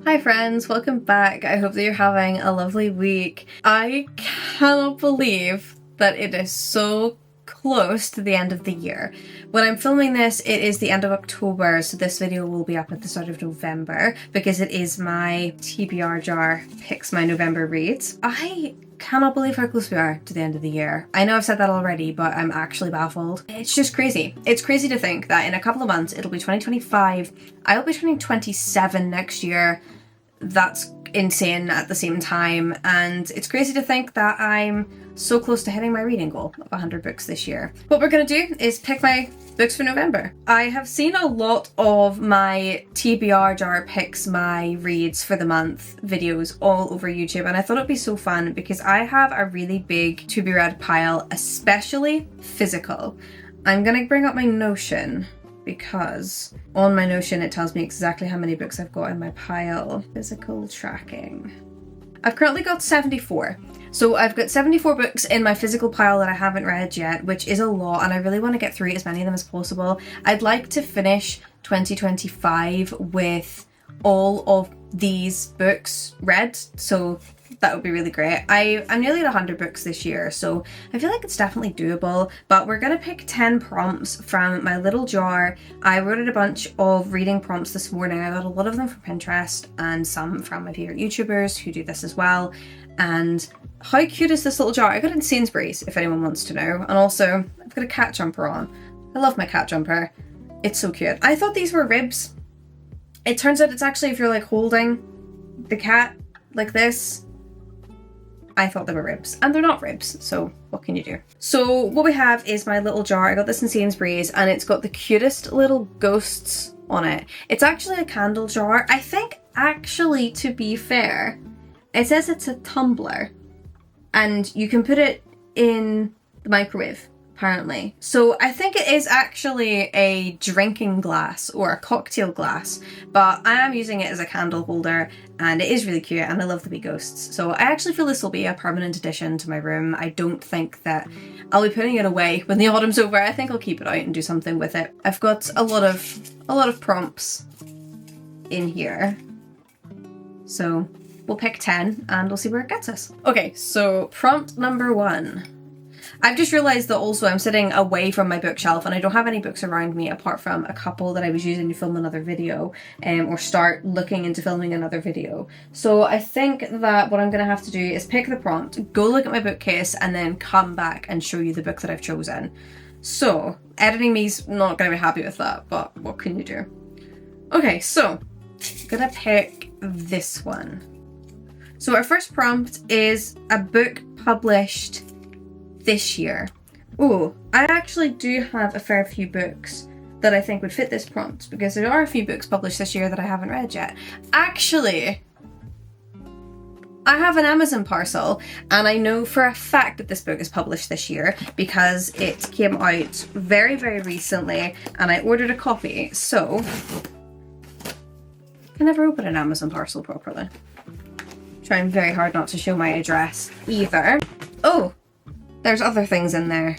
Hi friends, welcome back. I hope that you're having a lovely week. I cannot believe that it is so close to the end of the year. When I'm filming this, it is the end of October, so this video will be up at the start of November because it is my TBR jar picks my November reads. I cannot believe how close we are to the end of the year. I know I've said that already, but I'm actually baffled. It's just crazy. It's crazy to think that in a couple of months, it'll be 2025. I'll be turning 27 next year. That's insane at the same time, and it's crazy to think that I'm so close to hitting my reading goal of 100 books this year. What we're going to do is pick my books for November. I have seen a lot of my TBR jar picks my reads for the month videos all over YouTube, and I thought it'd be so fun because I have a really big to be read pile, especially physical. I'm going to bring up my Notion because on my Notion it tells me exactly how many books I've got in my pile. Physical tracking. I've currently got 74. So I've got 74 books in my physical pile that I haven't read yet, which is a lot, and I really want to get through as many of them as possible. I'd like to finish 2025 with all of these books read, so that would be really great. I'm nearly at 100 books this year, so I feel like it's definitely doable, but we're gonna pick 10 prompts from my little jar. I wrote a bunch of reading prompts this morning. I got a lot of them from Pinterest and some from my favorite YouTubers who do this as well. And how cute is this little jar? I got it in Sainsbury's, if anyone wants to know. And also, I've got a cat jumper on. I love my cat jumper. It's so cute. I thought these were ribs. It turns out it's actually if you're like holding the cat like this. I thought they were ribs, and they're not ribs, so what can you do? So what we have is my little jar. I got this in Sainsbury's, and it's got the cutest little ghosts on it. It's actually a candle jar. I think, actually, to be fair, it says it's a tumbler, and you can put it in the microwave, apparently. So I think it is actually a drinking glass or a cocktail glass, but I am using it as a candle holder, and it is really cute, and I love the wee ghosts. So I actually feel this will be a permanent addition to my room. I don't think that I'll be putting it away when the autumn's over. I think I'll keep it out and do something with it. I've got a lot of prompts in here. So we'll pick 10 and we'll see where it gets us. Okay, so prompt number 1. I've just realised that also I'm sitting away from my bookshelf and I don't have any books around me apart from a couple that I was using to film another video or start looking into filming another video. So I think that what I'm going to have to do is pick the prompt, go look at my bookcase, and then come back and show you the book that I've chosen. So editing me's not going to be happy with that, but what can you do? Okay, so I'm going to pick this one. So our first prompt is a book published this year. Oh, I actually do have a fair few books that I think would fit this prompt because there are a few books published this year that I haven't read yet. Actually, I have an Amazon parcel, and I know for a fact that this book is published this year because it came out very, very recently and I ordered a copy. So I can never open an Amazon parcel properly. Trying very hard not to show my address either. Oh, there's other things in there.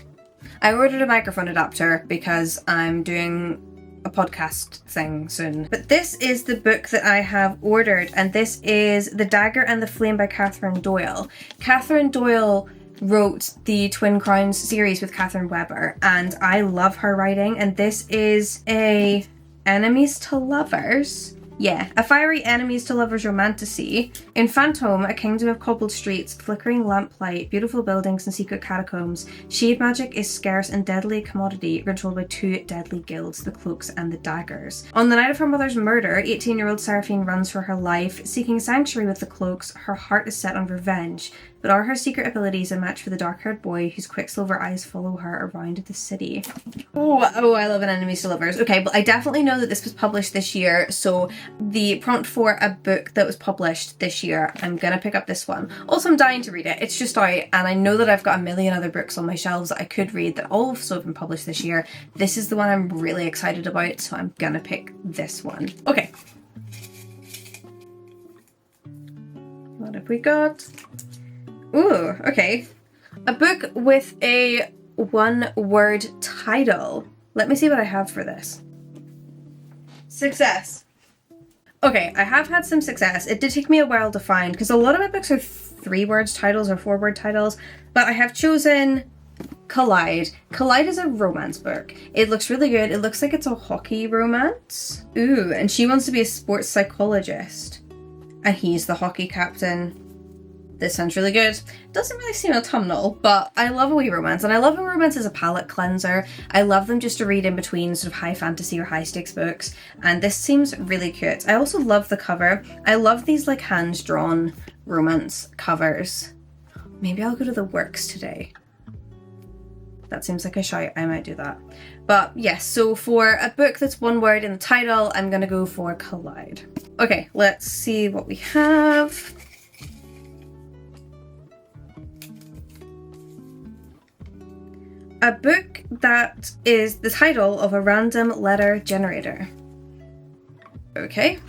I ordered a microphone adapter because I'm doing a podcast thing soon. But this is the book that I have ordered, and this is The Dagger and the Flame by Catherine Doyle. Catherine Doyle wrote the Twin Crowns series with Catherine Weber, and I love her writing, and this is a enemies to lovers. Yeah, a fiery enemies to lovers romantasy. In Phantom, a kingdom of cobbled streets, flickering lamplight, beautiful buildings, and secret catacombs, shade magic is scarce and deadly commodity, controlled by 2 deadly guilds, the Cloaks and the Daggers. On the night of her mother's murder, 18-year-old Seraphine runs for her life. Seeking sanctuary with the Cloaks, her heart is set on revenge. But are her secret abilities a match for the dark-haired boy whose quicksilver eyes follow her around the city? Oh, I love an enemies to lovers. Okay, but I definitely know that this was published this year, so the prompt for a book that was published this year, I'm gonna pick up this one. Also, I'm dying to read it. It's just out, and I know that I've got a million other books on my shelves that I could read that also have been published this year. This is the one I'm really excited about, so I'm gonna pick this one. Okay. What have we got? Ooh, okay. A book with a one-word title. Let me see what I have for this. Success. Okay, I have had some success. It did take me a while to find, because a lot of my books are 3-word titles or 4-word titles, but I have chosen Collide. Collide is a romance book. It looks really good. It looks like it's a hockey romance. Ooh, and she wants to be a sports psychologist. And he's the hockey captain. This sounds really good. Doesn't really seem autumnal, but I love a wee romance, and I love a romance as a palette cleanser. I love them just to read in between sort of high fantasy or high stakes books, and this seems really cute. I also love the cover. I love these like hand-drawn romance covers. Maybe I'll go to the works today. That seems like a shout. I might do that. But yes, so for a book that's 1 word in the title, I'm gonna go for Collide. Okay, let's see what we have. A book that is the title of a random letter generator. Okay,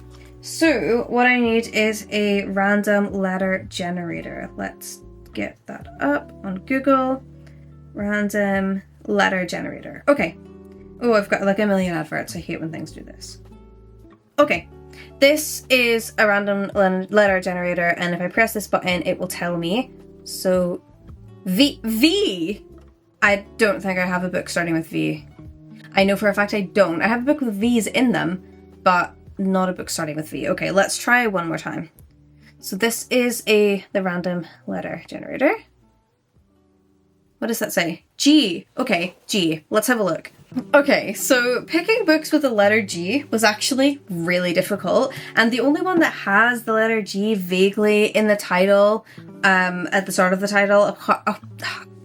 so what I need is a random letter generator. Let's get that up on Google. Random letter generator. Okay. Oh, I've got like a million adverts. I hate when things do this. Okay, this is a random letter generator, and if I press this button, it will tell me. So, V. I don't think I have a book starting with V. I know for a fact I don't. I have a book with V's in them, but not a book starting with V. Okay, let's try one more time. So this is the random letter generator. What does that say? G. Okay, G. Let's have a look. Okay, so picking books with the letter G was actually really difficult, and the only one that has the letter G vaguely in the title, at the start of the title,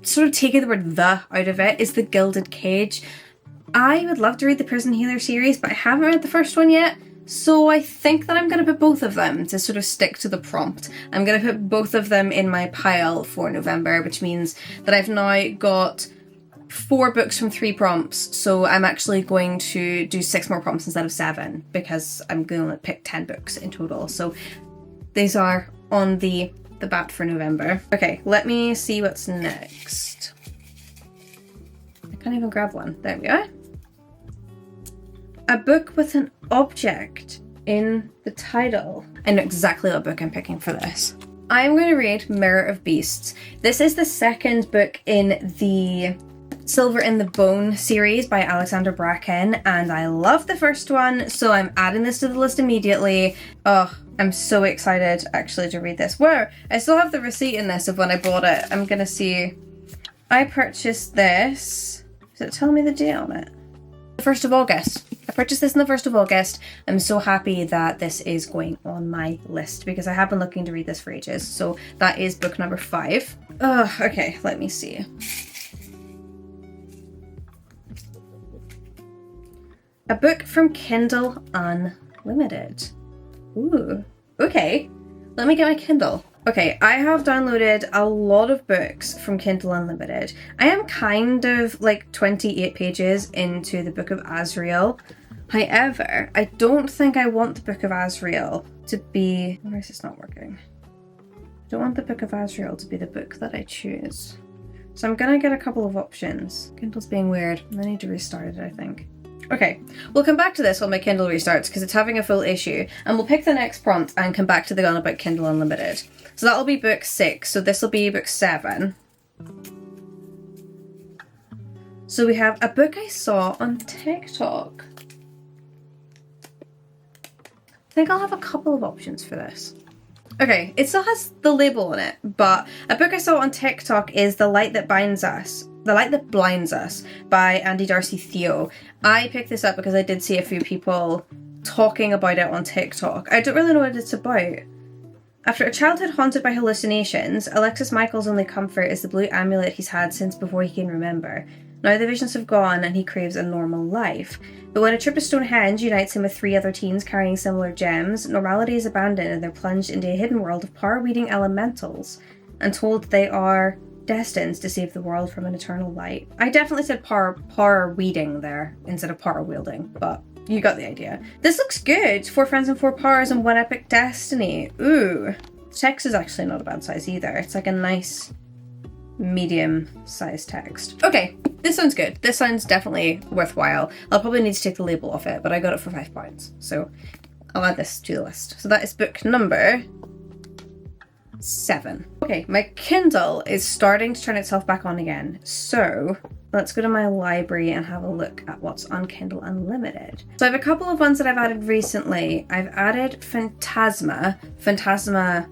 sort of taking the word the out of it, is The Gilded Cage. I would love to read the Prison Healer series, but I haven't read the first one yet, so I think that I'm going to put both of them to sort of stick to the prompt. I'm going to put both of them in my pile for November, which means that I've now got 4 books from 3 prompts, so I'm actually going to do 6 more prompts instead of 7, because I'm going to pick 10 books in total. So these are on the bat for November. Okay, let me see what's next. I can't even grab one. There we are. A book with an object in the title. I know exactly what book I'm picking for this. I'm going to read Mirror of Beasts. This is the second book in the Silver in the Bone series by Alexander Bracken, and I love the first one, so I'm adding this to the list immediately. Oh, I'm so excited actually to read this. Whoa, I still have the receipt in this of when I bought it. I'm gonna see. I purchased this. Does it tell me the date on it? The 1st of August. I purchased this on the 1st of August. I'm so happy that this is going on my list because I have been looking to read this for ages. So that is book number 5. Oh, okay, let me see. A book from Kindle Unlimited. Ooh, okay. Let me get my Kindle. Okay, I have downloaded a lot of books from Kindle Unlimited. I am kind of like 28 pages into the Book of Azrael. However, I don't think I want the Book of Azrael to be... Why is this not working? I don't want the Book of Azrael to be the book that I choose. So I'm gonna get a couple of options. Kindle's being weird. I need to restart it, I think. Okay, we'll come back to this when my Kindle restarts because it's having a full issue, and we'll pick the next prompt and come back to the one about Kindle Unlimited. So that'll be book 6, so this will be book 7. So we have a book I saw on TikTok. I think I'll have a couple of options for this. Okay, it still has the label on it, but a book I saw on TikTok is The Light That Blinds Us by Andy Darcy Theo. I picked this up because I did see a few people talking about it on TikTok. I don't really know what it's about. After a childhood haunted by hallucinations, Alexis Michael's only comfort is the blue amulet he's had since before he can remember. Now the visions have gone and he craves a normal life. But when a trip to Stonehenge unites him with 3 other teens carrying similar gems, normality is abandoned and they're plunged into a hidden world of power-weeding elementals and told they are destined to save the world from an eternal light. I definitely said power-weeding there instead of power-wielding, but you got the idea. This looks good! 4 friends and 4 powers and 1 epic destiny. Ooh. The text is actually not a bad size either. It's like a nice medium-sized text. Okay, this sounds good. This sounds definitely worthwhile. I'll probably need to take the label off it, but I got it for £5, so I'll add this to the list. So that is book number 7. Okay, my Kindle is starting to turn itself back on again. So let's go to my library and have a look at what's on Kindle Unlimited. So I have a couple of ones that I've added recently. I've added Phantasma. Phantasma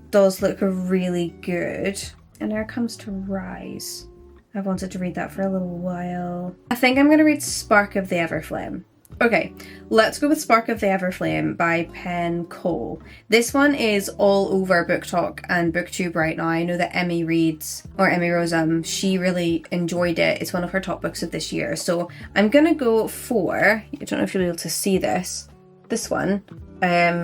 does look really good. And there comes to Rise. I've wanted to read that for a little while. I think I'm going to read Spark of the Everflame. Okay, let's go with Spark of the Everflame by Penn Cole. This one is all over Book Talk and BookTube right now. I know that Emmy reads, or Emmy Rose, she really enjoyed it. It's one of her top books of this year. So I'm going to go for, I don't know if you'll be able to see this one,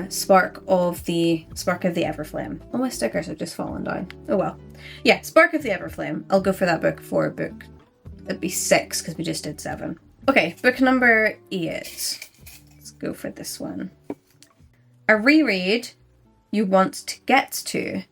Spark of the Everflame. All my stickers have just fallen down. Oh well. Yeah, Spark of the Everflame. I'll go for that book for book, it'd be 6 because we just did 7. Okay, book number 8. Let's go for this one. A reread you want to get to.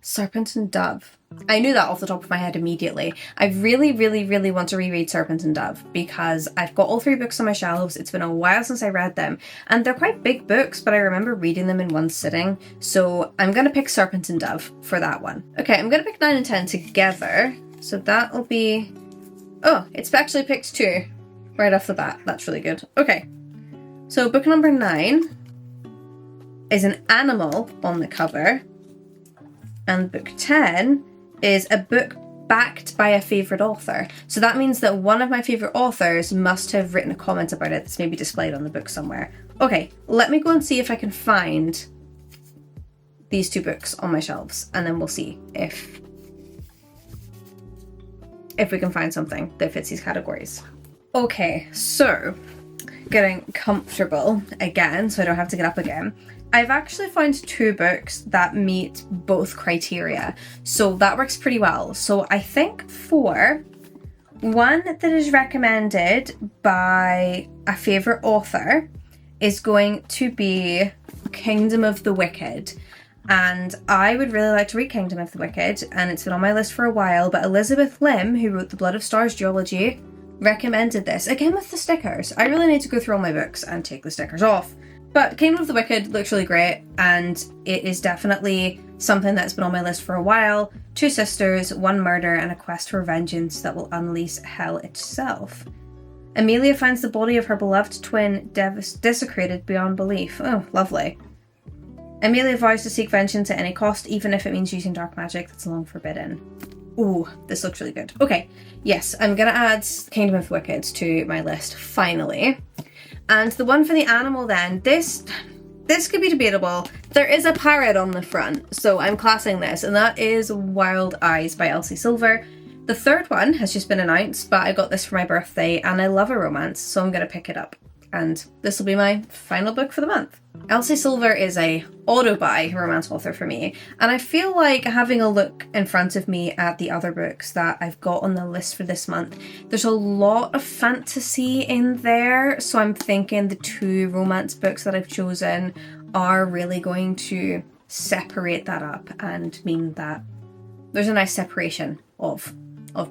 Serpent and Dove. I knew that off the top of my head immediately. I really, really, really want to reread Serpent and Dove because I've got all 3 books on my shelves. It's been a while since I read them. And they're quite big books, but I remember reading them in one sitting. So I'm going to pick Serpent and Dove for that one. Okay, I'm going to pick 9 and 10 together. So that'll be... Oh, it's actually picked 2 right off the bat. That's really good. Okay, so book number 9 is an animal on the cover, and book 10 is a book backed by a favourite author. So that means that one of my favourite authors must have written a comment about it that's maybe displayed on the book somewhere. Okay, let me go and see if I can find these 2 books on my shelves, and then we'll see if we can find something that fits these categories. Okay, so getting comfortable again so I don't have to get up again. I've actually found 2 books that meet both criteria, so that works pretty well. So I think for one that is recommended by a favourite author is going to be Kingdom of the Wicked. And I would really like to read Kingdom of the Wicked, and it's been on my list for a while, but Elizabeth Lim, who wrote the Blood of Stars duology, recommended this. Again with the stickers. I really need to go through all my books and take the stickers off. But Kingdom of the Wicked looks really great, and it is definitely something that's been on my list for a while. 2 sisters, 1 murder, and a quest for vengeance that will unleash hell itself. Amelia finds the body of her beloved twin desecrated beyond belief. Oh, lovely. Amelia vows to seek vengeance at any cost, even if it means using dark magic that's long forbidden. Ooh, this looks really good. Okay, yes, I'm gonna add Kingdom of the Wicked to my list, finally. And the one for the animal then, this could be debatable. There is a parrot on the front, so I'm classing this, and that is Wild Eyes by Elsie Silver. The 3rd one has just been announced, but I got this for my birthday, and I love a romance, so I'm gonna pick it up. And this will be my final book for the month. Elsie Silver is a auto-buy romance author for me, and I feel like having a look in front of me at the other books that I've got on the list for this month, there's a lot of fantasy in there, so I'm thinking the 2 romance books that I've chosen are really going to separate that up and mean that there's a nice separation of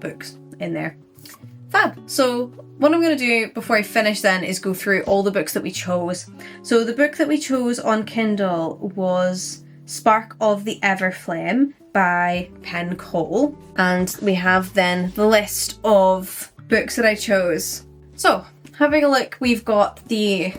books in there. Fab. So what I'm going to do before I finish then is go through all the books that we chose. So the book that we chose on Kindle was Spark of the Everflame by Penn Cole. And we have then the list of books that I chose. So having a look, we've got the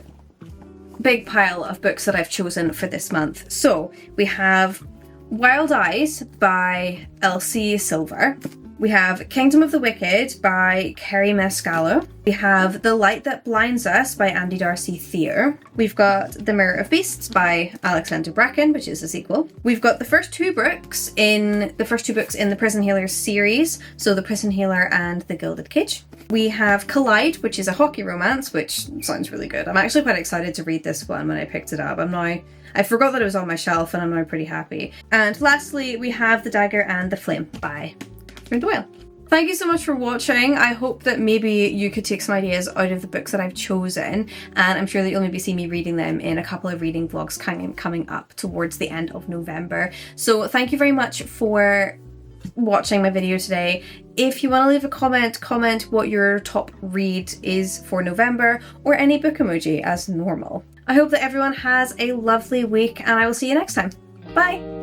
big pile of books that I've chosen for this month. So we have Wild Eyes by Elsie Silver. We have Kingdom of the Wicked by Kerry Mescalo. We have The Light That Blinds Us by Andy Darcy Thier. We've got The Mirror of Beasts by Alexander Bracken, which is a sequel. We've got the first two books in the Prison Healers series, so The Prison Healer and The Gilded Cage. We have Collide, which is a hockey romance, which sounds really good. I'm actually quite excited to read this one when I picked it up. I forgot that it was on my shelf, and I'm now pretty happy. And lastly, we have The Dagger and the Flame by Doyle. Thank you so much for watching. I hope that maybe you could take some ideas out of the books that I've chosen, and I'm sure that you'll maybe see me reading them in a couple of reading vlogs coming up towards the end of November. So thank you very much for watching my video today. If you want to leave a comment what your top read is for November, or any book emoji as normal. I hope that everyone has a lovely week, and I will see you next time. Bye!